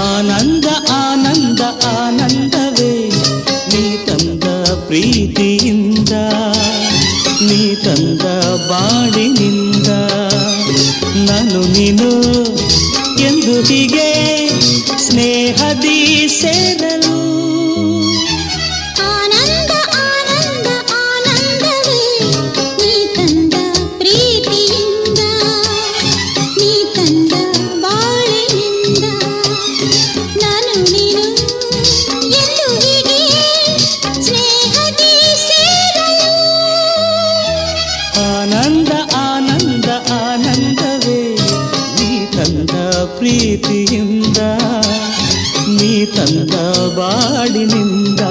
ಆನಂದ ಆನಂದ ಆನಂದವೇ ನೀ ತಂದ ಪ್ರೀತಿಯಿಂದ, ನೀ ತಂದ ಬಾಳಿನಿಂದ. ನಾನು ನೀನು ಎಂದು ಹೀಗೆ ಸ್ನೇಹದಿ ಸೇರಲು. ಆನಂದ ಆನಂದ ಆನಂದವೇ ನೀ ತಂದ ಪ್ರೀತಿಯಿಂದ, ನೀ ತಂದ ಬಾಳಿನಿಂದ. ನಾನು ನೀನು ಎಂದು ಹೀಗೆ ಸ್ನೇಹದಿ ಸೇರಲು. ಆನಂದ ಆನಂದ ಆನಂದವೇ ನೀ ತಂದ ಪ್ರೀತಿಯಿಂದ, ನೀ ತಂದ ಬಾಳಿನಿಂದ.